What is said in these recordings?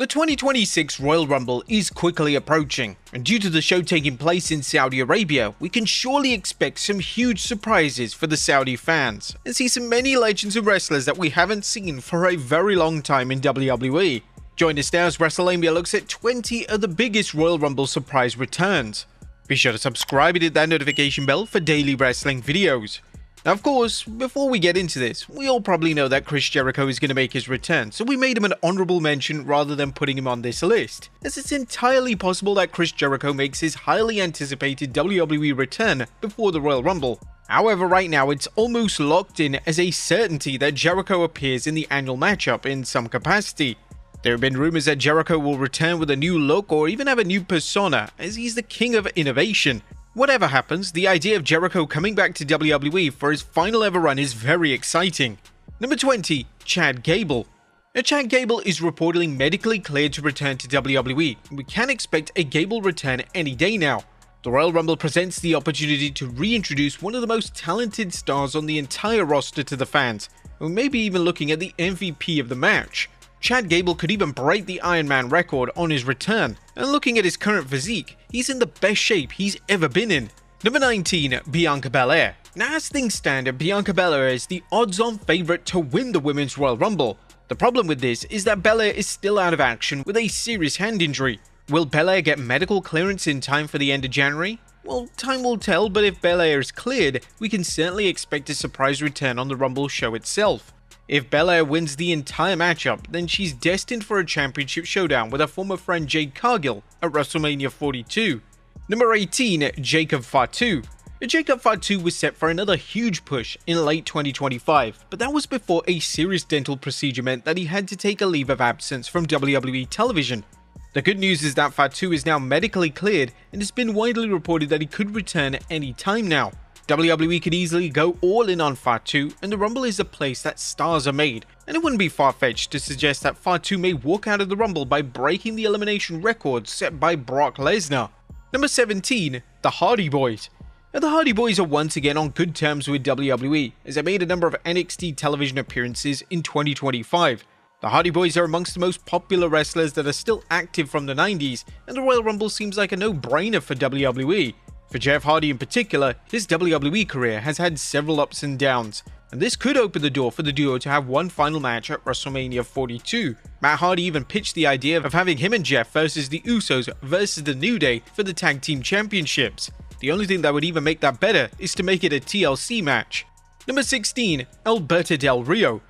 The 2026 Royal Rumble is quickly approaching, and due to the show taking place in Saudi Arabia, we can surely expect some huge surprises for the Saudi fans, and see some many legends and wrestlers that we haven't seen for a very long time in WWE. Join us now as WrestleMania looks at 20 of the biggest Royal Rumble surprise returns. Be sure to subscribe and hit that notification bell for daily wrestling videos. Now, of course, before we get into this, we all probably know that Chris Jericho is going to make his return, so we made him an honorable mention rather than putting him on this list, as it's entirely possible that Chris Jericho makes his highly anticipated WWE return before the Royal Rumble. However, right now it's almost locked in as a certainty that Jericho appears in the annual matchup in some capacity. There have been rumors that Jericho will return with a new look or even have a new persona, as he's the king of innovation. Whatever happens, the idea of Jericho coming back to WWE for his final ever run is very exciting. Number 20. Chad Gable. Now, Chad Gable is reportedly medically cleared to return to WWE, and we can expect a Gable return any day now. The Royal Rumble presents the opportunity to reintroduce one of the most talented stars on the entire roster to the fans, and we may be even looking at the MVP of the match. Chad Gable could even break the Iron Man record on his return, and looking at his current physique, he's in the best shape he's ever been in. Number 19. Bianca Belair. Now, as things stand, Bianca Belair is the odds-on favourite to win the Women's Royal Rumble. The problem with this is that Belair is still out of action with a serious hand injury. Will Belair get medical clearance in time for the end of January? Well, time will tell, but if Belair is cleared, we can certainly expect a surprise return on the Rumble show itself. If Belair wins the entire matchup, then she's destined for a championship showdown with her former friend Jade Cargill at WrestleMania 42. Number 18. Jacob Fatu. Jacob Fatu was set for another huge push in late 2025, but that was before a serious dental procedure meant that he had to take a leave of absence from WWE television. The good news is that Fatu is now medically cleared, and it's been widely reported that he could return any time now. WWE could easily go all in on Fatu, and the Rumble is a place that stars are made, and it wouldn't be far-fetched to suggest that Fatu may walk out of the Rumble by breaking the elimination record set by Brock Lesnar. Number 17. The Hardy Boys. Now, the Hardy Boys are once again on good terms with WWE, as they made a number of NXT television appearances in 2025. The Hardy Boys are amongst the most popular wrestlers that are still active from the 90s, and the Royal Rumble seems like a no-brainer for WWE. For Jeff Hardy in particular, his WWE career has had several ups and downs, and this could open the door for the duo to have one final match at WrestleMania 42. Matt Hardy even pitched the idea of having him and Jeff versus the Usos versus the New Day for the Tag Team Championships. The only thing that would even make that better is to make it a TLC match. Number 16. Alberto Del Rio.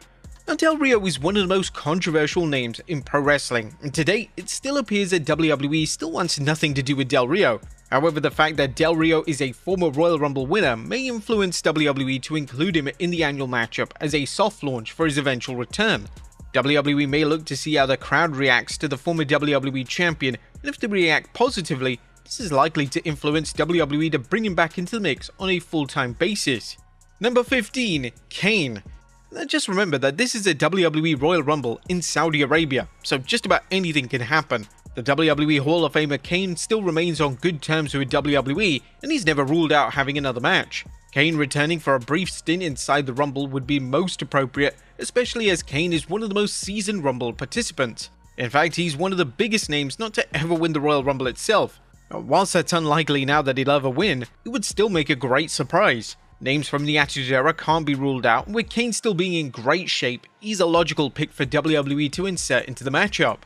Now, Del Rio is one of the most controversial names in pro wrestling, and to date, it still appears that WWE still wants nothing to do with Del Rio. However, the fact that Del Rio is a former Royal Rumble winner may influence WWE to include him in the annual matchup as a soft launch for his eventual return. WWE may look to see how the crowd reacts to the former WWE champion, and if they react positively, this is likely to influence WWE to bring him back into the mix on a full-time basis. Number 15. Kane. Now, just remember that this is a WWE Royal Rumble in Saudi Arabia, so just about anything can happen. The WWE Hall of Famer Kane still remains on good terms with WWE, and he's never ruled out having another match. Kane returning for a brief stint inside the Rumble would be most appropriate, especially as Kane is one of the most seasoned Rumble participants. In fact, he's one of the biggest names not to ever win the Royal Rumble itself. Whilst that's unlikely now that he'll ever win, it would still make a great surprise. Names from the Attitude Era can't be ruled out, and with Kane still being in great shape, he's a logical pick for WWE to insert into the matchup.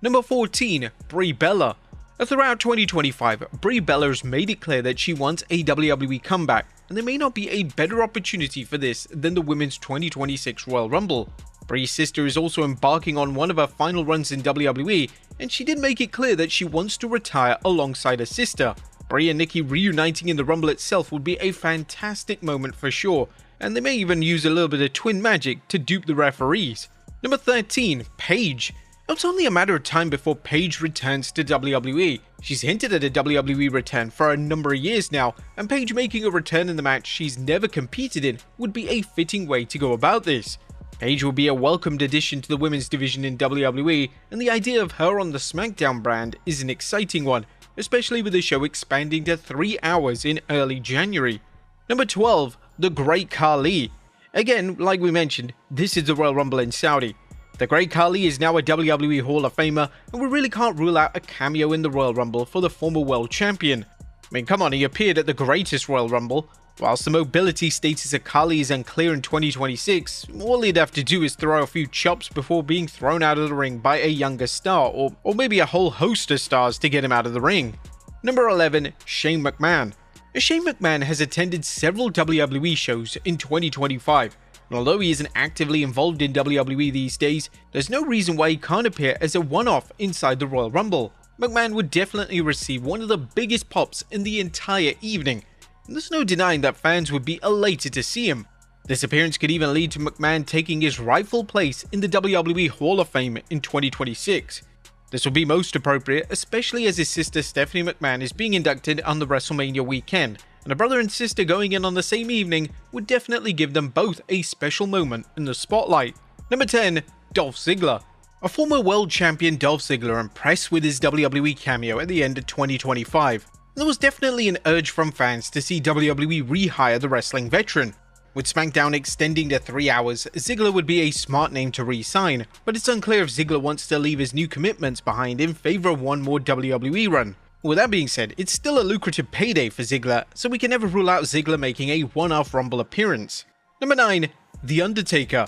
Number 14. Brie Bella. Throughout 2025, Brie Bella has made it clear that she wants a WWE comeback, and there may not be a better opportunity for this than the Women's 2026 Royal Rumble. Brie's sister is also embarking on one of her final runs in WWE, and she did make it clear that she wants to retire alongside her sister. Brie and Nikki reuniting in the Rumble itself would be a fantastic moment for sure, and they may even use a little bit of twin magic to dupe the referees. Number 13. Paige. It's only a matter of time before Paige returns to WWE. She's hinted at a WWE return for a number of years now, and Paige making a return in the match she's never competed in would be a fitting way to go about this. Paige will be a welcomed addition to the women's division in WWE, and the idea of her on the SmackDown brand is an exciting one, especially with the show expanding to 3 hours in early January. Number 12. The Great Khali. Again, like we mentioned, this is the Royal Rumble in Saudi. The Great Khali is now a WWE Hall of Famer, and we really can't rule out a cameo in the Royal Rumble for the former world champion. I mean, come on, he appeared at the greatest Royal Rumble. Whilst the mobility status of Khali is unclear in 2026, all he'd have to do is throw a few chops before being thrown out of the ring by a younger star, or maybe a whole host of stars to get him out of the ring. Number 11. Shane McMahon. Shane McMahon has attended several WWE shows in 2025, and although he isn't actively involved in WWE these days, there's no reason why he can't appear as a one-off inside the Royal Rumble. McMahon would definitely receive one of the biggest pops in the entire evening, and there's no denying that fans would be elated to see him. This appearance could even lead to McMahon taking his rightful place in the WWE Hall of Fame in 2026. This will be most appropriate, especially as his sister Stephanie McMahon is being inducted on the WrestleMania weekend, and a brother and sister going in on the same evening would definitely give them both a special moment in the spotlight. Number 10. Dolph Ziggler. A former world champion Dolph Ziggler impressed with his WWE cameo at the end of 2025. There was definitely an urge from fans to see WWE rehire the wrestling veteran. With SmackDown extending to 3 hours, Ziggler would be a smart name to re-sign, but it's unclear if Ziggler wants to leave his new commitments behind in favor of one more WWE run. With that being said, it's still a lucrative payday for Ziggler, so we can never rule out Ziggler making a one-off Rumble appearance. Number 9. The Undertaker.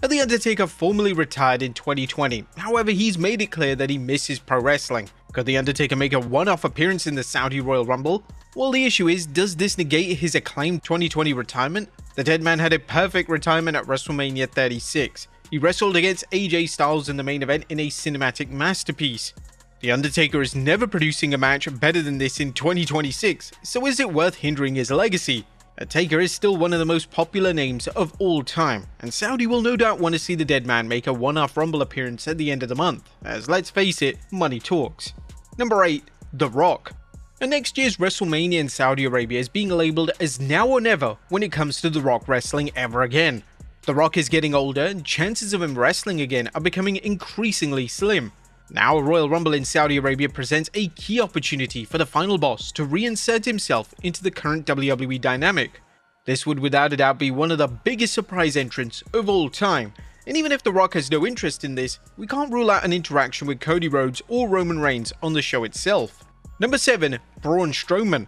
The Undertaker formally retired in 2020, however he's made it clear that he misses pro wrestling. Could The Undertaker make a one-off appearance in the Saudi Royal Rumble? Well, the issue is, does this negate his acclaimed 2020 retirement? The dead man had a perfect retirement at WrestleMania 36. He wrestled against AJ Styles in the main event in a cinematic masterpiece. The Undertaker is never producing a match better than this in 2026, so is it worth hindering his legacy? Taker is still one of the most popular names of all time, and Saudi will no doubt want to see the dead man make a one-off Rumble appearance at the end of the month, as let's face it, money talks. Number 8. The Rock. And next year's WrestleMania in Saudi Arabia is being labelled as now or never when it comes to The Rock wrestling ever again. The Rock is getting older, and chances of him wrestling again are becoming increasingly slim. Now a Royal Rumble in Saudi Arabia presents a key opportunity for the final boss to reinsert himself into the current WWE dynamic. This would without a doubt be one of the biggest surprise entrants of all time, and even if The Rock has no interest in this, we can't rule out an interaction with Cody Rhodes or Roman Reigns on the show itself. Number 7. Braun Strowman.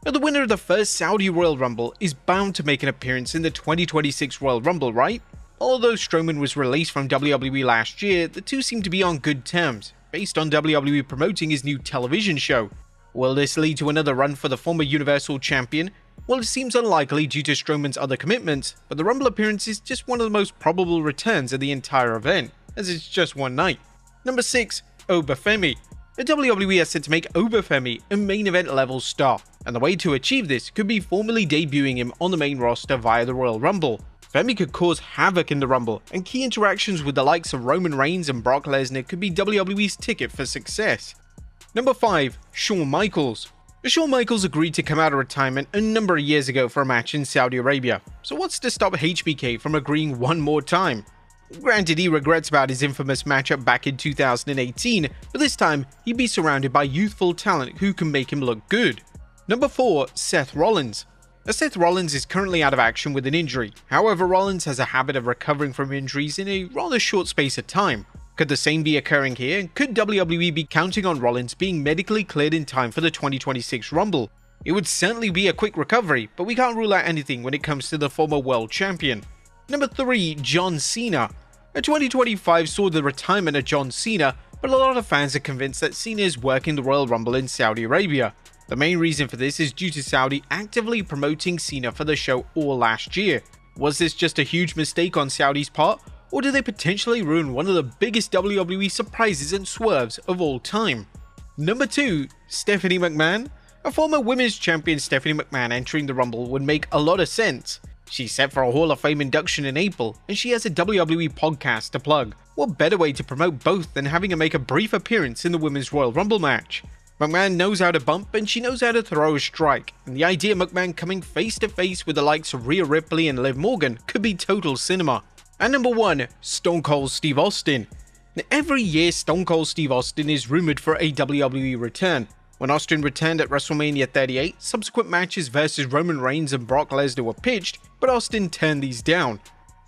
Now, the winner of the first Saudi Royal Rumble is bound to make an appearance in the 2026 Royal Rumble, right? Although Strowman was released from WWE last year, the two seem to be on good terms, based on WWE promoting his new television show. Will this lead to another run for the former Universal Champion? Well, it seems unlikely due to Strowman's other commitments, but the Rumble appearance is just one of the most probable returns of the entire event, as it's just one night. Number 6. Obafemi. The WWE has set to make Obafemi a main event level star, and the way to achieve this could be formally debuting him on the main roster via the Royal Rumble. Femi could cause havoc in the Rumble, and key interactions with the likes of Roman Reigns and Brock Lesnar could be WWE's ticket for success. Number 5. Shawn Michaels. Shawn Michaels agreed to come out of retirement a number of years ago for a match in Saudi Arabia, so what's to stop HBK from agreeing one more time? Granted, he regrets about his infamous matchup back in 2018, but this time he'd be surrounded by youthful talent who can make him look good. Number 4. Seth Rollins. Seth Rollins is currently out of action with an injury, however Rollins has a habit of recovering from injuries in a rather short space of time. Could the same be occurring here, and could WWE be counting on Rollins being medically cleared in time for the 2026 Rumble? It would certainly be a quick recovery, but we can't rule out anything when it comes to the former world champion. Number 3. John Cena. 2025 saw the retirement of John Cena, but a lot of fans are convinced that Cena is working the Royal Rumble in Saudi Arabia. The main reason for this is due to Saudi actively promoting Cena for the show all last year. Was this just a huge mistake on Saudi's part, or did they potentially ruin one of the biggest WWE surprises and swerves of all time? Number 2. Stephanie McMahon. A former women's champion Stephanie McMahon entering the Rumble would make a lot of sense. She's set for a Hall of Fame induction in April, and she has a WWE podcast to plug. What better way to promote both than having her make a brief appearance in the Women's Royal Rumble match? McMahon knows how to bump and she knows how to throw a strike, and the idea of McMahon coming face to face with the likes of Rhea Ripley and Liv Morgan could be total cinema. And number 1. Stone Cold Steve Austin. Now, every year Stone Cold Steve Austin is rumored for a WWE return. When Austin returned at WrestleMania 38, subsequent matches versus Roman Reigns and Brock Lesnar were pitched, but Austin turned these down.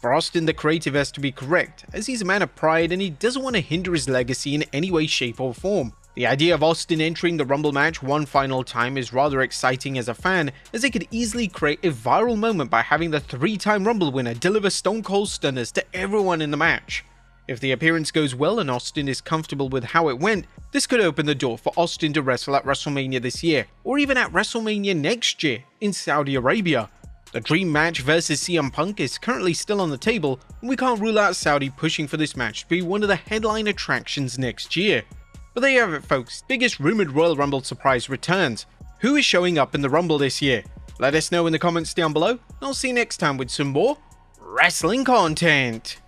For Austin, the creative has to be correct, as he's a man of pride and he doesn't want to hinder his legacy in any way, shape or form. The idea of Austin entering the Rumble match one final time is rather exciting as a fan, as they could easily create a viral moment by having the 3-time Rumble winner deliver Stone Cold Stunners to everyone in the match. If the appearance goes well and Austin is comfortable with how it went, this could open the door for Austin to wrestle at WrestleMania this year, or even at WrestleMania next year in Saudi Arabia. The Dream match versus CM Punk is currently still on the table, and we can't rule out Saudi pushing for this match to be one of the headline attractions next year. But there you have it folks, biggest rumored Royal Rumble surprise returns. Who is showing up in the Rumble this year? Let us know in the comments down below, and I'll see you next time with some more wrestling content.